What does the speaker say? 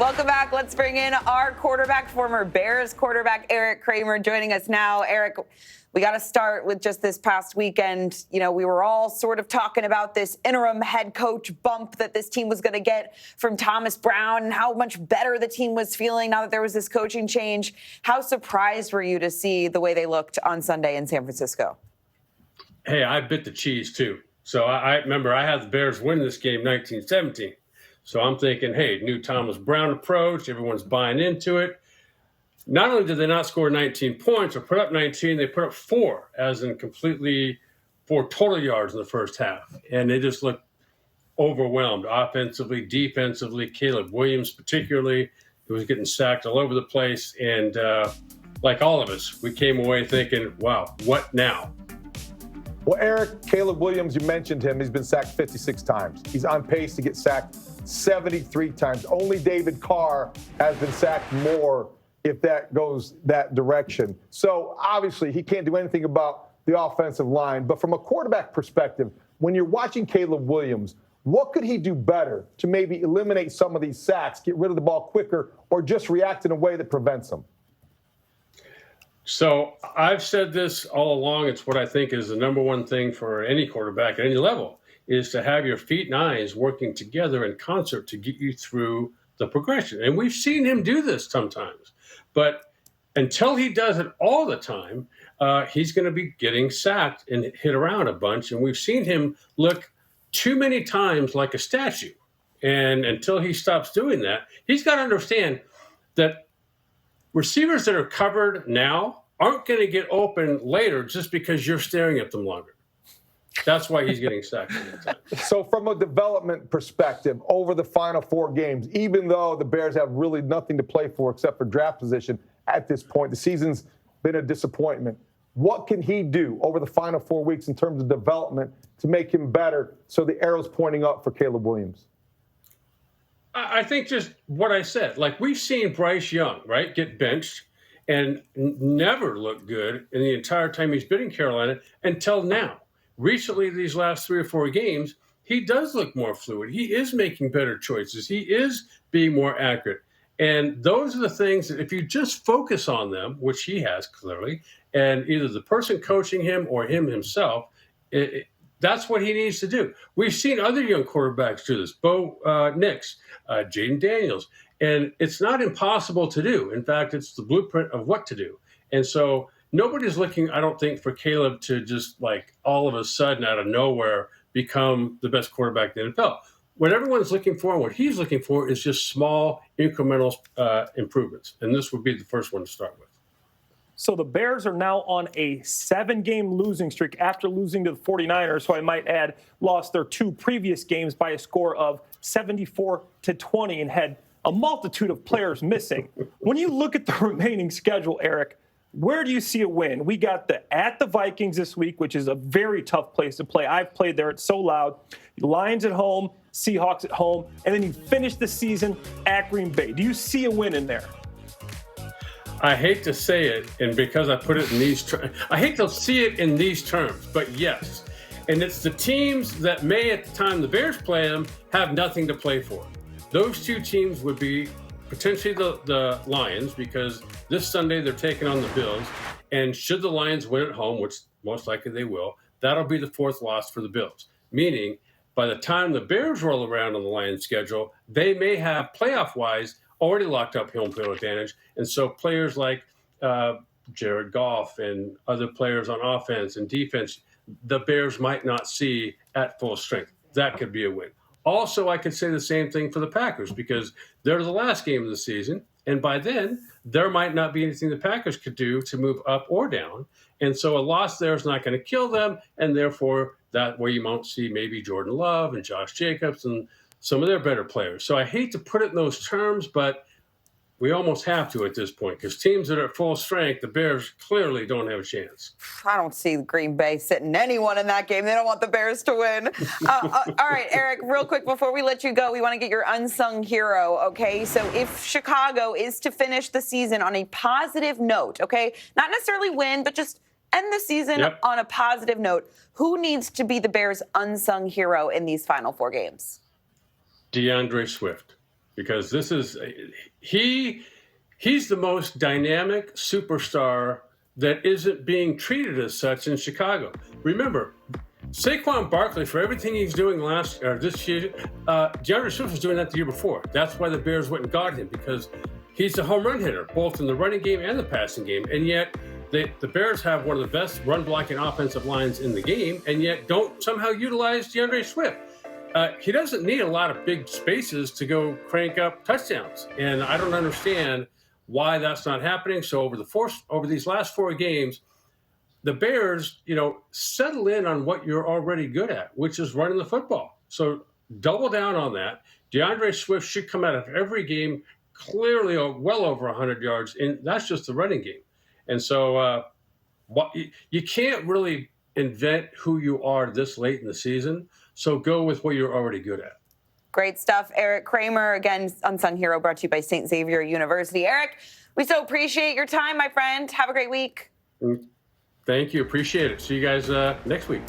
welcome back. Let's bring in our quarterback, former Bears quarterback, Erik Kramer, joining us now. Erik, we got to start with just this past weekend. You know, we were all sort of talking about this interim head coach bump that this team was going to get from Thomas Brown and how much better the team was feeling now that there was this coaching change. How surprised were you to see the way they looked on Sunday in San Francisco? Hey, I bit the cheese too. So I remember I had the Bears win this game 19-17. So I'm thinking, hey, new Thomas Brown approach. Everyone's buying into it. Not only did they not score 19 points or put up 19, they put up 4, as in completely 4 total yards in the first half. And they just looked overwhelmed offensively, defensively. Caleb Williams particularly, who was getting sacked all over the place. And like all of us, we came away thinking, wow, what now? Well, Erik, Caleb Williams, you mentioned him. He's been sacked 56 times. He's on pace to get sacked 73 times. Only David Carr has been sacked more if that goes that direction. So obviously he can't do anything about the offensive line. But from a quarterback perspective, when you're watching Caleb Williams, what could he do better to maybe eliminate some of these sacks, get rid of the ball quicker, or just react in a way that prevents them? So I've said this all along. It's what I think is the number one thing for any quarterback at any level, is to have your feet and eyes working together in concert to get you through the progression. And we've seen him do this sometimes. But until he does it all the time, he's going to be getting sacked and hit around a bunch. And we've seen him look too many times like a statue. And until he stops doing that, he's got to understand that receivers that are covered now aren't going to get open later just because you're staring at them longer. That's why he's getting sacked. So from a development perspective, over the final 4 games, even though the Bears have really nothing to play for except for draft position at this point, the season's been a disappointment. What can he do over the final 4 weeks in terms of development to make him better so the arrow's pointing up for Caleb Williams? I think just what I said. Like, we've seen Bryce Young, right, get benched and never look good in the entire time he's been in Carolina until now. Recently, these last 3 or 4 games, he does look more fluid. He is making better choices. He is being more accurate. And those are the things that if you just focus on them, which he has clearly, and either the person coaching him or him himself, that's what he needs to do. We've seen other young quarterbacks do this, Bo Nix, Jaden Daniels, and it's not impossible to do. In fact, it's the blueprint of what to do. And so nobody's looking, I don't think, for Caleb to just like all of a sudden out of nowhere become the best quarterback in the NFL. What everyone's looking for and what he's looking for is just small incremental improvements. And this would be the first one to start with. So the Bears are now on a 7-game losing streak after losing to the 49ers, who I might add lost their 2 previous games by a score of 74-20 and had a multitude of players missing. When you look at the remaining schedule, Erik, where do you see a win? We got at the Vikings this week, which is a very tough place to play. I've played there. It's so loud. Lions at home, Seahawks at home, and then you finish the season at Green Bay. Do you see a win in there? I hate to say it, and because I put it in these terms, I hate to see it in these terms, but yes. And it's the teams that may, at the time the Bears play them, have nothing to play for. Those 2 teams would be potentially the Lions, because this Sunday they're taking on the Bills. And should the Lions win at home, which most likely they will, that'll be the 4th loss for the Bills. Meaning, by the time the Bears roll around on the Lions schedule, they may have, playoff-wise, already locked up home field advantage. And so players like Jared Goff and other players on offense and defense, the Bears might not see at full strength. That could be a win. Also, I could say the same thing for the Packers, because they're the last game of the season. And by then, there might not be anything the Packers could do to move up or down. And so a loss there is not going to kill them. And therefore, that way you might see maybe Jordan Love and Josh Jacobs and some of their better players. So I hate to put it in those terms, but we almost have to at this point, because teams that are at full strength, the Bears clearly don't have a chance. I don't see Green Bay sitting anyone in that game. They don't want the Bears to win. All right, Erik, real quick before we let you go, we want to get your unsung hero, okay? So if Chicago is to finish the season on a positive note, okay, not necessarily win, but just end the season on a positive note, who needs to be the Bears' unsung hero in these final 4 games? DeAndre Swift. because this is he's the most dynamic superstar that isn't being treated as such in Chicago. Remember, Saquon Barkley, for everything he's doing this year, DeAndre Swift was doing that the year before. That's why the Bears went and got him, because he's a home run hitter, both in the running game and the passing game. And yet the Bears have one of the best run blocking offensive lines in the game, and yet don't somehow utilize DeAndre Swift. He doesn't need a lot of big spaces to go crank up touchdowns. And I don't understand why that's not happening. So over these last 4 games, the Bears, settle in on what you're already good at, which is running the football. So double down on that. DeAndre Swift should come out of every game clearly well over 100 yards, and that's just the running game. And so you can't really invent who you are this late in the season. So go with what you're already good at. Great stuff. Erik Kramer, again, Unsung Hero, brought to you by St. Xavier University. Erik, we so appreciate your time, my friend. Have a great week. Thank you. Appreciate it. See you guys next week.